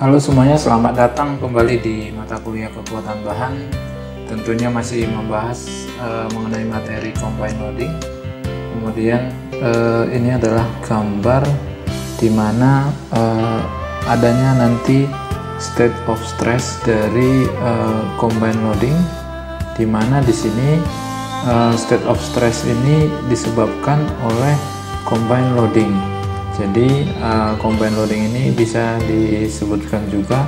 Halo semuanya, selamat datang kembali di mata kuliah kekuatan bahan. Tentunya masih membahas mengenai materi combine loading. Kemudian ini adalah gambar di mana adanya nanti state of stress dari combine loading, di mana di sini state of stress ini disebabkan oleh combine loading. Jadi combine loading ini bisa disebutkan juga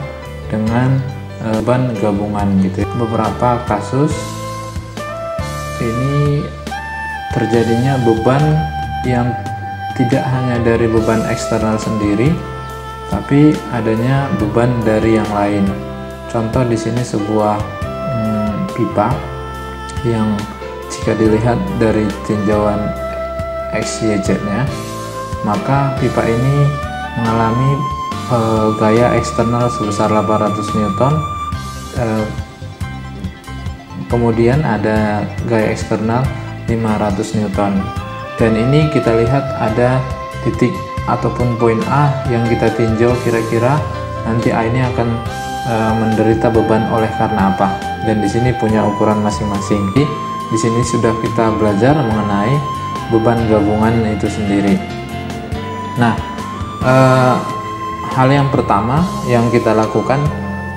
dengan beban gabungan gitu. Beberapa kasus ini terjadinya beban yang tidak hanya dari beban eksternal sendiri, tapi adanya beban dari yang lain. Contoh di sini sebuah pipa yang jika dilihat dari tinjauan XYZ-nya, maka pipa ini mengalami gaya eksternal sebesar 800 Newton, kemudian ada gaya eksternal 500 Newton, dan ini kita lihat ada titik ataupun poin A yang kita tinjau kira-kira nanti A ini akan menderita beban oleh karena apa, dan di sini punya ukuran masing-masing. Di sini sudah kita belajar mengenai beban gabungan itu sendiri. Nah, hal yang pertama yang kita lakukan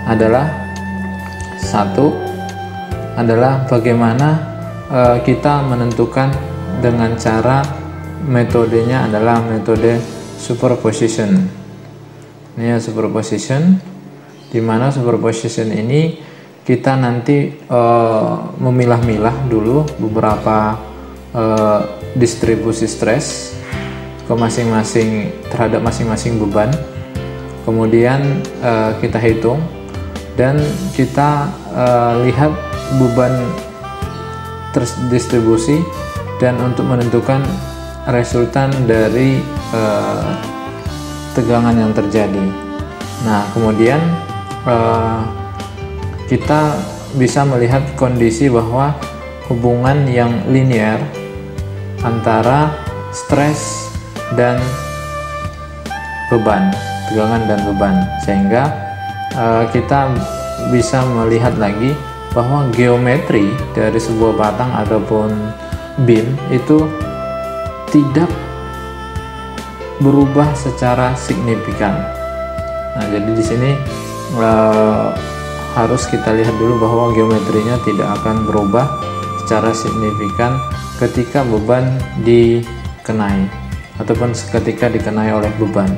adalah bagaimana kita menentukan dengan cara metodenya adalah metode superposition. Ini ya, superposition, di mana superposition ini kita nanti memilah-milah dulu beberapa distribusi stres ke terhadap masing-masing beban, kemudian kita hitung dan kita lihat beban terdistribusi dan untuk menentukan resultan dari tegangan yang terjadi. Nah, kemudian kita bisa melihat kondisi bahwa hubungan yang linear antara stres dan beban, tegangan dan beban, sehingga kita bisa melihat lagi bahwa geometri dari sebuah batang ataupun beam itu tidak berubah secara signifikan. Nah, jadi di sini harus kita lihat dulu bahwa geometrinya tidak akan berubah secara signifikan ketika beban dikenai ataupun ketika dikenai oleh beban.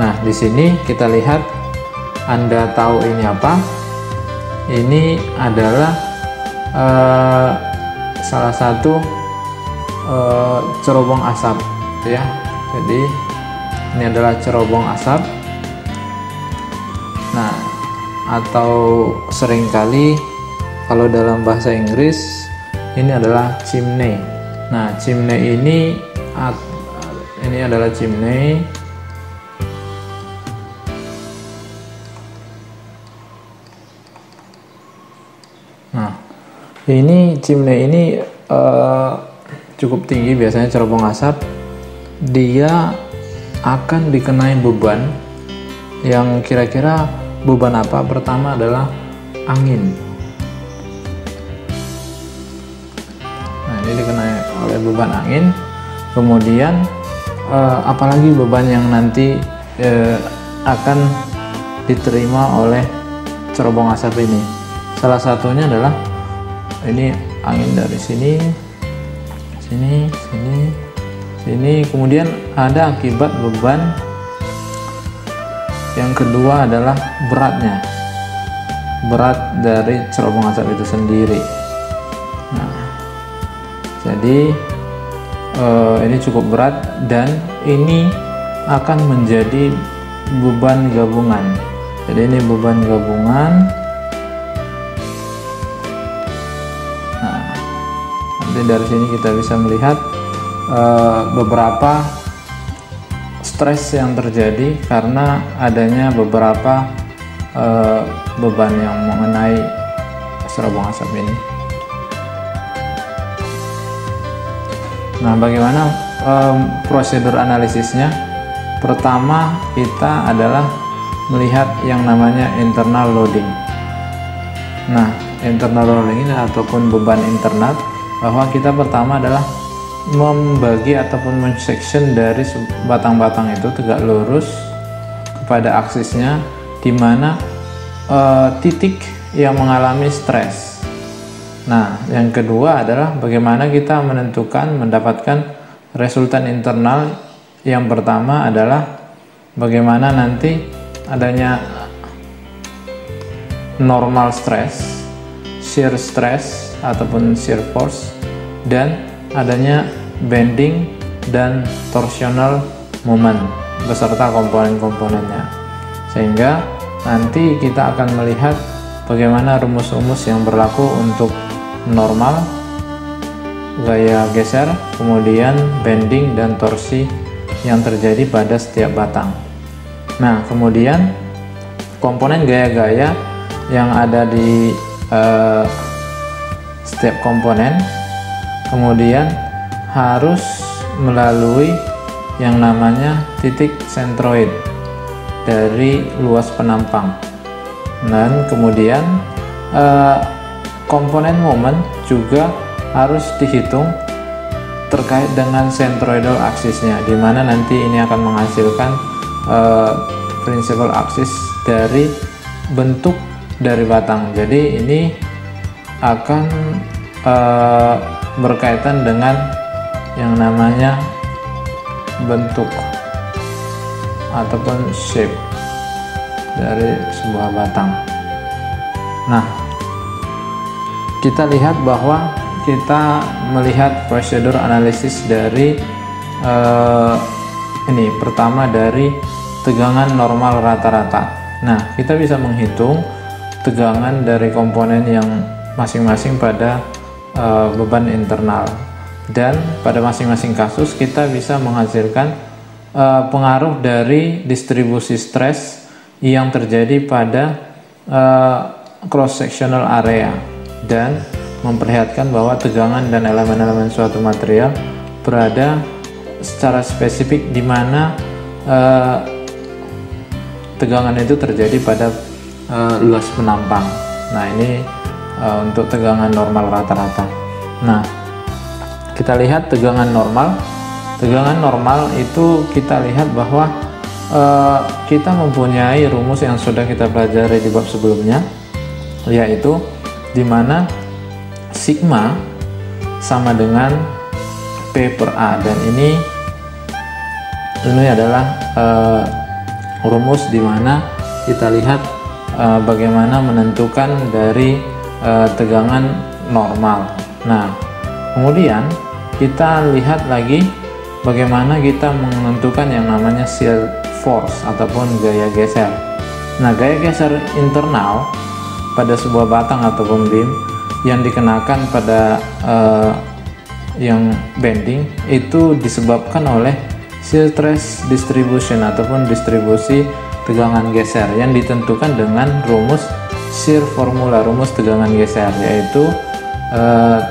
Nah, di sini kita lihat, Anda tahu ini apa? Ini adalah salah satu cerobong asap, ya. Jadi ini adalah cerobong asap. Nah, atau seringkali kalau dalam bahasa Inggris ini adalah chimney. Nah, chimney ini adalah chimney. Nah, ini chimney ini cukup tinggi, biasanya cerobong asap. Dia akan dikenai beban yang kira-kira beban apa? Pertama adalah angin. Nah, ini dikenai oleh beban angin. Kemudian apalagi beban yang nanti akan diterima oleh cerobong asap ini. Salah satunya adalah ini angin dari sini, sini. Kemudian ada akibat beban. Yang kedua adalah berat dari cerobong asap itu sendiri. Nah, jadi ini cukup berat dan ini akan menjadi beban gabungan. Jadi ini beban gabungan. Nah, nanti dari sini kita bisa melihat beberapa stres yang terjadi karena adanya beberapa beban yang mengenai cerobong asap ini. Nah, bagaimana prosedur analisisnya? Pertama kita adalah melihat yang namanya internal loading. Nah, internal loading ini ataupun beban internal, bahwa kita pertama adalah membagi ataupun men-section dari batang-batang itu tegak lurus kepada aksisnya, di mana titik yang mengalami stres. Nah, yang kedua adalah bagaimana kita mendapatkan resultan internal. Yang pertama adalah bagaimana nanti adanya normal stress, shear stress ataupun shear force, dan adanya bending dan torsional moment beserta komponen-komponennya, sehingga nanti kita akan melihat bagaimana rumus-rumus yang berlaku untuk normal, gaya geser, kemudian bending dan torsi yang terjadi pada setiap batang. Nah, kemudian komponen gaya-gaya yang ada di setiap komponen kemudian harus melalui yang namanya titik sentroid dari luas penampang. Dan kemudian komponen moment juga harus dihitung terkait dengan centroidal aksisnya, di mana nanti ini akan menghasilkan principal axis dari bentuk dari batang. Jadi ini akan berkaitan dengan yang namanya bentuk ataupun shape dari sebuah batang. Nah, kita lihat bahwa kita melihat prosedur analisis dari ini pertama dari tegangan normal rata-rata. Nah, kita bisa menghitung tegangan dari komponen yang masing-masing pada beban internal, dan pada masing-masing kasus kita bisa menghasilkan pengaruh dari distribusi stres yang terjadi pada cross sectional area, dan memperlihatkan bahwa tegangan dan elemen-elemen suatu material berada secara spesifik di mana tegangan itu terjadi pada luas penampang. Nah, ini untuk tegangan normal rata-rata. Nah, kita lihat tegangan normal. Tegangan normal itu kita lihat bahwa kita mempunyai rumus yang sudah kita pelajari di bab sebelumnya, yaitu di mana sigma sama dengan P per A, dan ini adalah rumus di mana kita lihat bagaimana menentukan dari tegangan normal. Nah, kemudian kita lihat lagi bagaimana kita menentukan yang namanya shear force ataupun gaya geser. Nah, gaya geser internal pada sebuah batang ataupun beam yang dikenakan pada yang bending itu disebabkan oleh shear stress distribution ataupun distribusi tegangan geser yang ditentukan dengan rumus shear formula, rumus tegangan geser, yaitu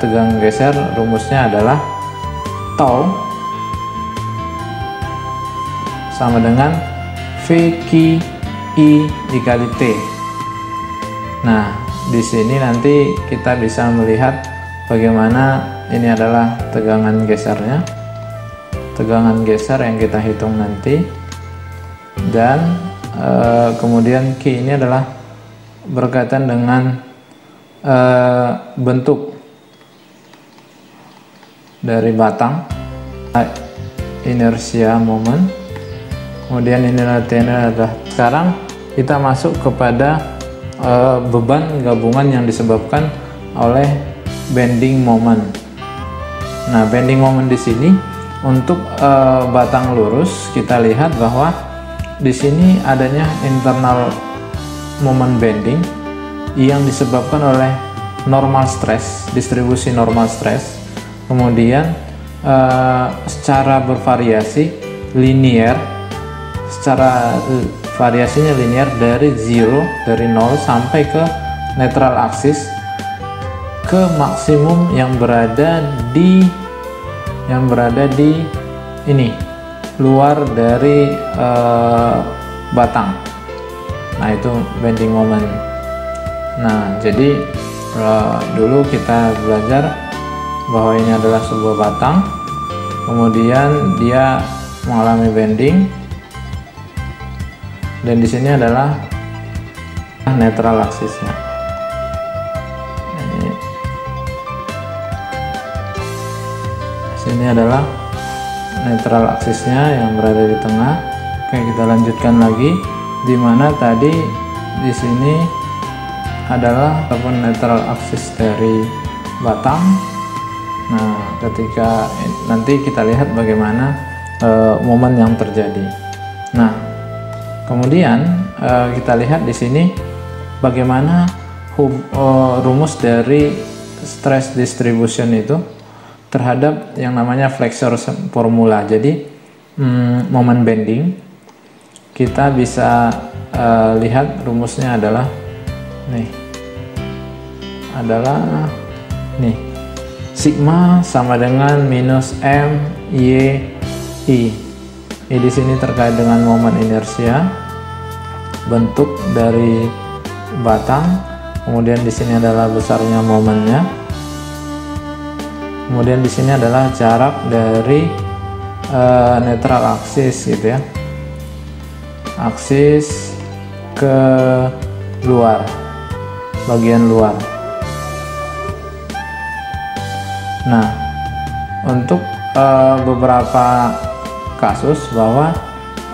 tegangan geser rumusnya adalah tau sama dengan VQ I dikali T. Nah, di sini nanti kita bisa melihat bagaimana ini adalah tegangan gesernya, tegangan geser yang kita hitung nanti, dan kemudian Q ini adalah berkaitan dengan bentuk dari batang, inersia moment, kemudian ini adalah sekarang kita masuk kepada beban gabungan yang disebabkan oleh bending moment. Nah, bending moment di sini untuk batang lurus kita lihat bahwa di sini adanya internal moment bending yang disebabkan oleh normal stress, distribusi normal stress, kemudian secara bervariasi linear, secara variasinya linear dari 0 sampai ke netral axis ke maksimum yang berada di ini luar dari batang. Nah, itu bending moment. Nah, jadi dulu kita belajar bahwa ini adalah sebuah batang, kemudian dia mengalami bending, dan di sini adalah netral aksisnya. Ini adalah netral aksisnya yang berada di tengah. Oke, kita lanjutkan lagi, di mana tadi di sini adalah netral aksis dari batang. Nah, ketika nanti kita lihat bagaimana momen yang terjadi. Nah, kemudian kita lihat di sini bagaimana rumus dari stress distribution itu terhadap yang namanya flexor formula. Jadi momen bending kita bisa lihat rumusnya adalah sigma sama dengan minus m y i. Ini di sini terkait dengan momen inersia, bentuk dari batang, kemudian di sini adalah besarnya momennya, kemudian di sini adalah jarak dari netral aksis gitu ya, aksis ke luar, bagian luar. Nah, untuk beberapa kasus bahwa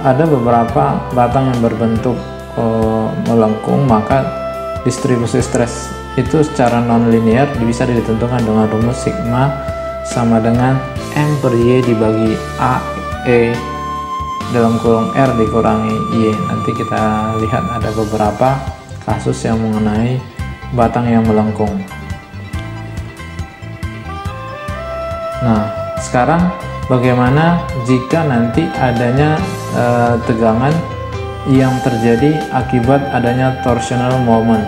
ada beberapa batang yang berbentuk melengkung, maka distribusi stres itu secara non-linear bisa ditentukan dengan rumus sigma sama dengan m per y dibagi a e dalam kurung r dikurangi y. Nanti kita lihat ada beberapa kasus yang mengenai batang yang melengkung. Nah, sekarang bagaimana jika nanti adanya tegangan yang terjadi akibat adanya torsional moment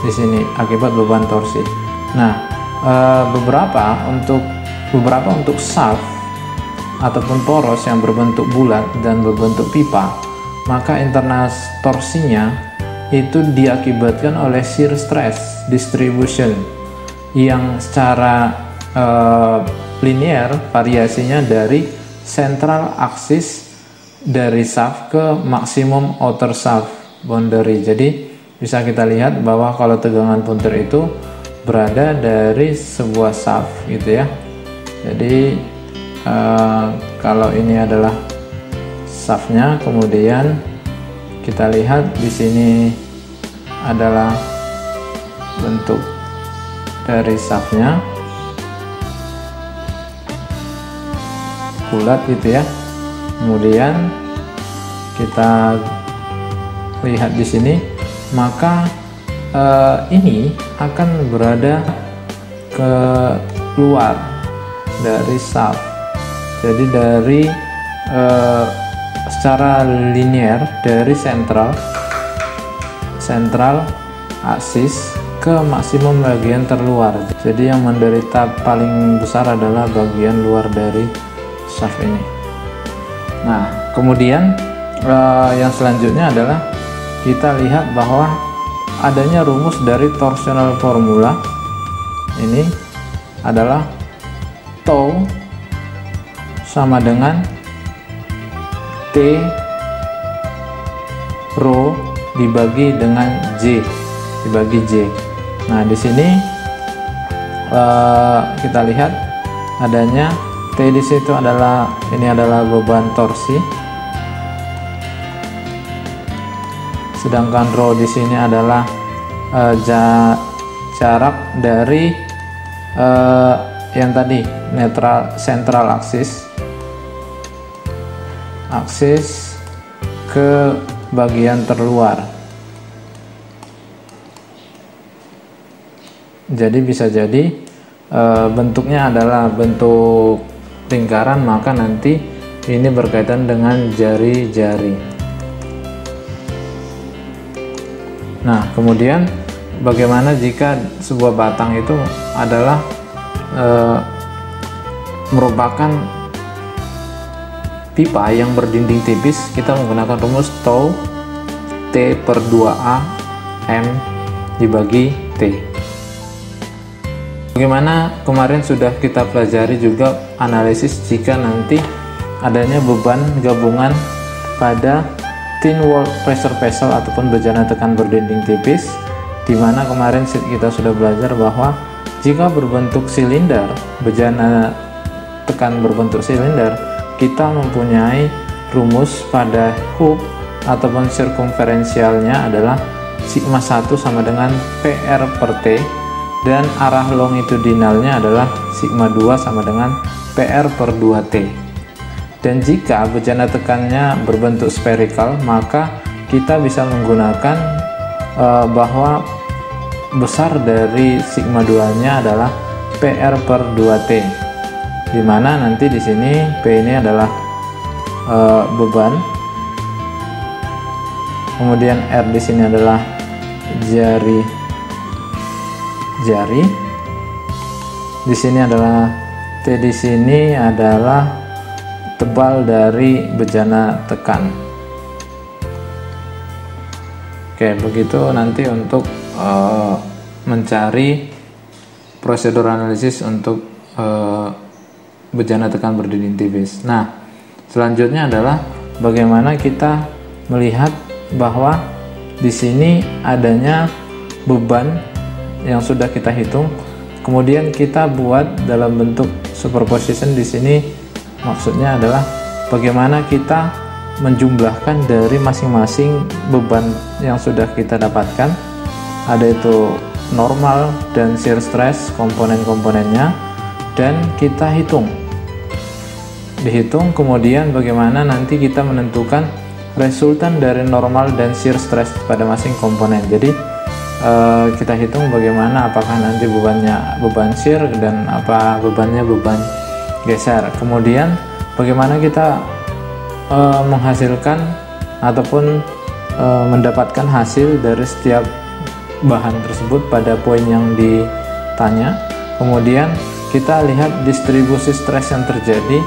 di sini akibat beban torsi. Nah, beberapa untuk shaft ataupun poros yang berbentuk bulat dan berbentuk pipa, maka internal torsinya itu diakibatkan oleh shear stress distribution yang secara linear variasinya dari central axis dari shaft ke maksimum outer shaft boundary. Jadi bisa kita lihat bahwa kalau tegangan puntir itu berada dari sebuah shaft gitu ya. Jadi kalau ini adalah shaftnya, kemudian kita lihat di sini adalah bentuk dari shaftnya, bulat gitu ya. Kemudian kita lihat di sini, maka ini akan berada ke luar dari shaft. Jadi dari secara linear dari central aksis ke maksimum bagian terluar. Jadi yang menderita paling besar adalah bagian luar dari shaft ini. Nah, kemudian yang selanjutnya adalah kita lihat bahwa adanya rumus dari torsional formula. Ini adalah tau sama dengan T rho dibagi dengan J dibagi J. Nah, di sini kita lihat adanya T di situ adalah beban torsi, sedangkan rho di sini adalah jarak dari yang tadi central aksis ke bagian terluar. Jadi bisa jadi bentuknya adalah bentuk lingkaran, maka nanti ini berkaitan dengan jari-jari. Nah, kemudian bagaimana jika sebuah batang itu adalah merupakan pipa yang berdinding tipis, kita menggunakan rumus tau T/2A M dibagi T. Bagaimana kemarin sudah kita pelajari juga analisis jika nanti adanya beban gabungan pada thin wall pressure vessel ataupun bejana tekan berdinding tipis, di mana kemarin kita sudah belajar bahwa jika berbentuk silinder, bejana tekan berbentuk silinder, kita mempunyai rumus pada hub ataupun sirkumferensialnya adalah sigma 1 sama dengan PR per T, dan arah longitudinalnya adalah sigma 2 sama dengan PR per 2T. Dan jika bejana tekannya berbentuk spherical, maka kita bisa menggunakan bahwa besar dari sigma 2 nya adalah PR per 2T, dimana nanti di sini P ini adalah beban, kemudian R di sini adalah jari, di sini adalah T, di sini adalah tebal dari bejana tekan. Oke, begitu nanti untuk mencari prosedur analisis untuk bejana tekan berdinding tipis. Nah, selanjutnya adalah bagaimana kita melihat bahwa di sini adanya beban yang sudah kita hitung, kemudian kita buat dalam bentuk superposition. Di sini maksudnya adalah bagaimana kita menjumlahkan dari masing-masing beban yang sudah kita dapatkan, ada itu normal dan shear stress komponen-komponennya, dan kita dihitung, kemudian bagaimana nanti kita menentukan resultan dari normal dan shear stress pada masing komponen. Jadi kita hitung bagaimana apakah nanti bebannya beban shear dan apa bebannya beban geser. Kemudian bagaimana kita menghasilkan ataupun mendapatkan hasil dari setiap bahan tersebut pada poin yang ditanya. Kemudian kita lihat distribusi stres yang terjadi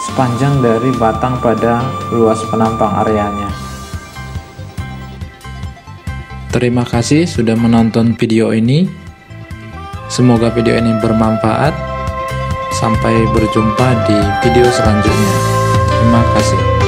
sepanjang dari batang pada luas penampang areanya. Terima kasih sudah menonton video ini. Semoga video ini bermanfaat. Sampai berjumpa di video selanjutnya. Terima kasih.